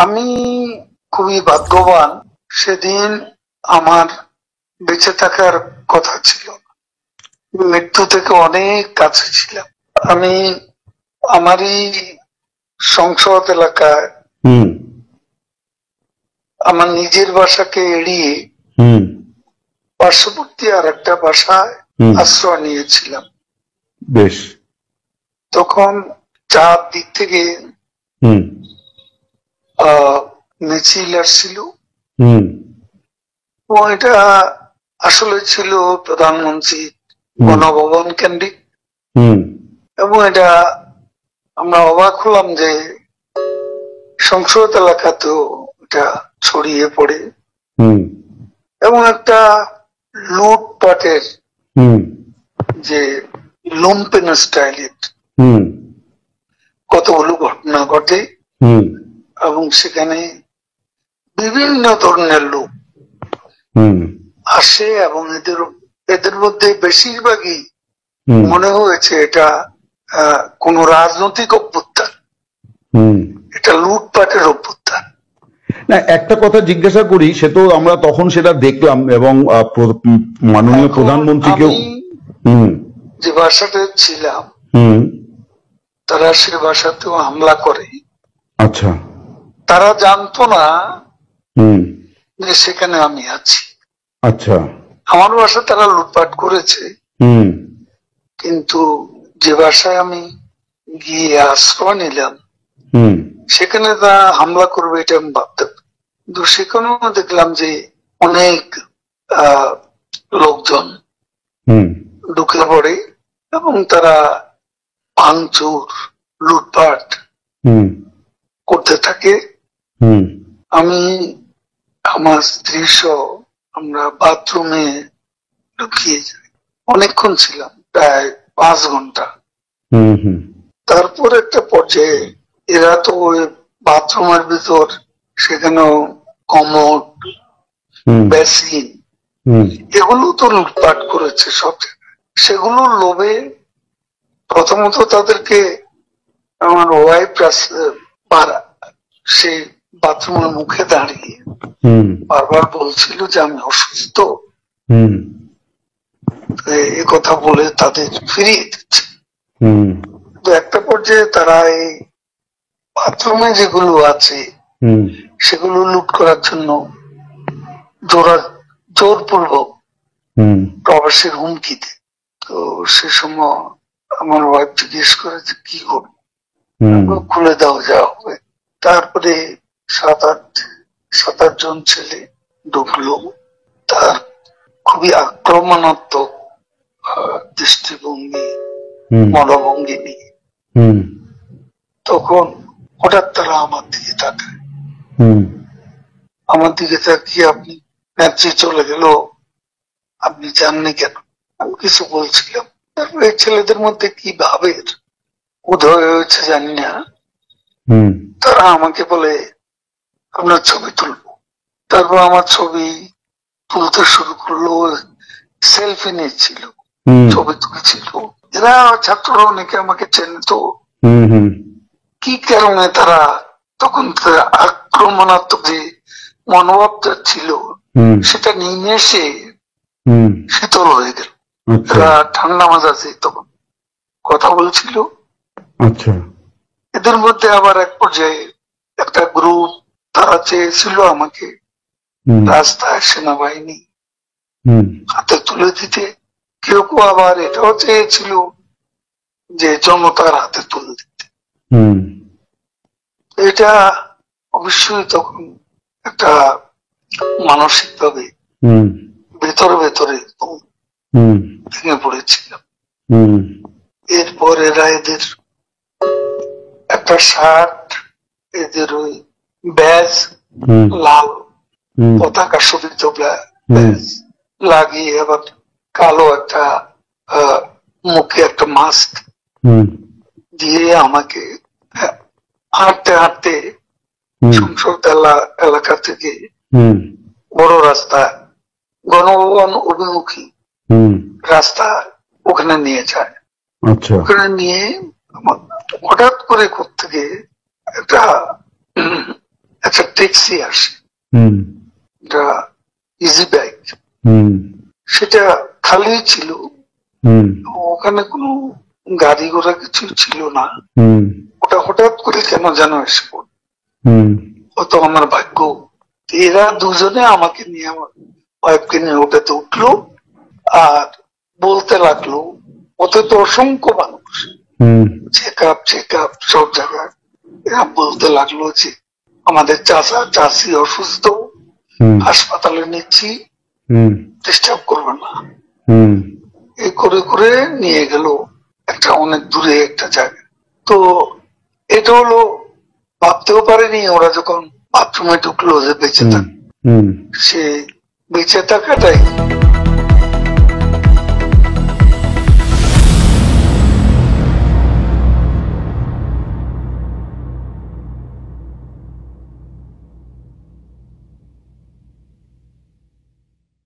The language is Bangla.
আমি খুবই ভাগ্যবান, সেদিন আমার বেঁচে থাকার কথা ছিল, মৃত্যু থেকে অনেক কাছে ছিলাম। আমি আমারই সংসদ এলাকায় আমার নিজের বাসাকে এড়িয়ে পার্শ্ববর্তী আর একটা বাসায় আশ্রয় নিয়েছিলাম। বেশ। তখন চারদিক থেকে মিছিল আসছিল এবং এটা আসলে ছিল প্রধানমন্ত্রী গণভবন কেন্দ্রিক, এবং এটা আমরা অবাক হলাম যে সংসদ এলাকাতেও এটা ছড়িয়ে পড়ে এবং একটা লুটপাটের যে লুম্পেন স্টাইলের কতগুলো ঘটনা ঘটে এবং সেখানে বিভিন্ন ধরনের লোক আসে এবং এদের মধ্যে বেশিরভাগই মনে হয়েছে এটা কোন রাজনৈতিক অভ্যুত্থান, এটা লুটপাটের অভ্যুত্থান। না, একটা কথা জিজ্ঞাসা করি, সে তো আমরা তখন সেটা দেখলাম এবং মাননীয় প্রধানমন্ত্রীকেও যে বাসাতে ছিলাম তারা সে বাসাতেও হামলা করে। আচ্ছা। তারা জানতো না যে সেখানে আমি আছি। আচ্ছা। আমার বাসা তারা লুটপাট করেছে, কিন্তু যে বাসায় আমি গিয়ে আশ্রয় নিলাম সেখানে তারা হামলা করবে এটা আমি ভাবতাম, কিন্তু সেখানেও দেখলাম যে অনেক লোকজন ঢুকে পড়ে এবং তারা ভাঙচুর লুটপাট করতে থাকে। আমি আমার স্ত্রী সহ আমরা বাথরুমে ঢুকিয়ে যাই, অনেকক্ষণ ছিলাম, প্রায় 5 ঘন্টা। তারপর একটা পর্যায়ে এরা তো ওই বাথরুমের ভিতর সেখানেও কমোড বেসিন এগুলো তো লুটপাট করেছে সব জায়গায়। সেগুলোর লোভে প্রথমত তাদেরকে আমার ওয়াইফ সেই বাথরুমের মুখে দাঁড়িয়ে বারবার বলছিল যে আমি অসুস্থ, এ কথা বলে তাদের ফিরিয়ে দিচ্ছে। তো একটা পর্যায়ে তারা এই বাথরুমে যেগুলো আছে সেগুলো লুট করার জন্য জোরপূর্বক প্রবাসের হুমকি দেয়। তো সে সময় আমার ওয়াইফ জিজ্ঞেস করে যে কি করবো, খুলে দাও যা হবে। তারপরে 7-8 জন ছেলে ঢুকলো, তার খুবই আক্রমণাত্মক দৃষ্টিভঙ্গি মনোভঙ্গি নিয়ে। তখন হঠাৎ তারা আমার দিকে তাকায়, আমার দিকে তাকিয়ে আপনি নেত্রী চলে গেল, আপনি জাননি কেন? আমি কিছু বলছিলাম। তারপর এই ছেলেদের মধ্যে কি ভাবের উদয় হয়েছে জানি না, তারা আমাকে বলে আপনার ছবি তুলবো। তারপর আমার ছবি তুলতে শুরু করলো, সেলফি নিচ্ছিল, ছবি তুলছিল। এরা ছাত্ররা অনেকে আমাকে চেনত, কি কারণে তারা তখন আক্রমণাত্মক যে মনোভাবটা ছিল সেটা নিয়ে এসে শীতল হয়ে গেল। এরা ঠান্ডা মাজাজে তখন কথা বলছিল। আচ্ছা। এদের মধ্যে আবার এক পর্যায়ে একটা গ্রুপ, তারা চেয়েছিল আমাকে রাস্তায় সেনাবাহিনী হাতে তুলে দিতে, কেউ কেউ আবার এটাও চেয়েছিল যে জনতার হাতে তুলে দিতে। এটা অবশ্যই তখন একটা মানসিক ভাবে ভেতরে ভেঙে পড়েছিলাম। এরপর এরা এদের একটা শার্ট, এদের ওই ব্যাজ, লাল পতাকা শোভিত ব্যাজ লাগিয়ে আবার কালো একটা মুখে একটা মাস্ক দিয়ে আমাকে হাঁটতে হাঁটতে সংসদ এলাকা থেকে বড় রাস্তা, গণভবন অভিমুখী রাস্তা, ওখানে নিয়ে যায়। ওখানে নিয়ে হঠাৎ করে কোত্থেকে একটা ট্যাক্সি আসে, হুম একটা ইজি বাইক, হুম সেটা খালি ছিল, হুম ওখানে কোনো গাড়ি ঘোড়া কিছু ছিল না। হুম ওটা হঠাৎ করে কেন যেন এসে পড়ল, হুম হয়তো আমার ভাগ্য। এরা দুজনে আমাকে নিয়ে, আমার ওয়াইফকে নিয়ে ওটাতে উঠলো আর বলতে লাগলো, ওতে তো অসংখ্য মানুষ, হুম চেক আপ সব জায়গায়। এরা বলতে লাগলো যে আমাদের চাচা চাচি অসুস্থ, হুম হাসপাতালে নিচ্ছি, হুম ডিস্টার্ব করবে না। হুম এই করে করে নিয়ে গেল একটা অনেক দূরে একটা জায়গায়। তো এটা হলো, ভাবতেও পারেনি ওরা যখন বাথরুমে ঢুকলো যে বেঁচে হুম থাক, হুম সে বেঁচে থাকাটাই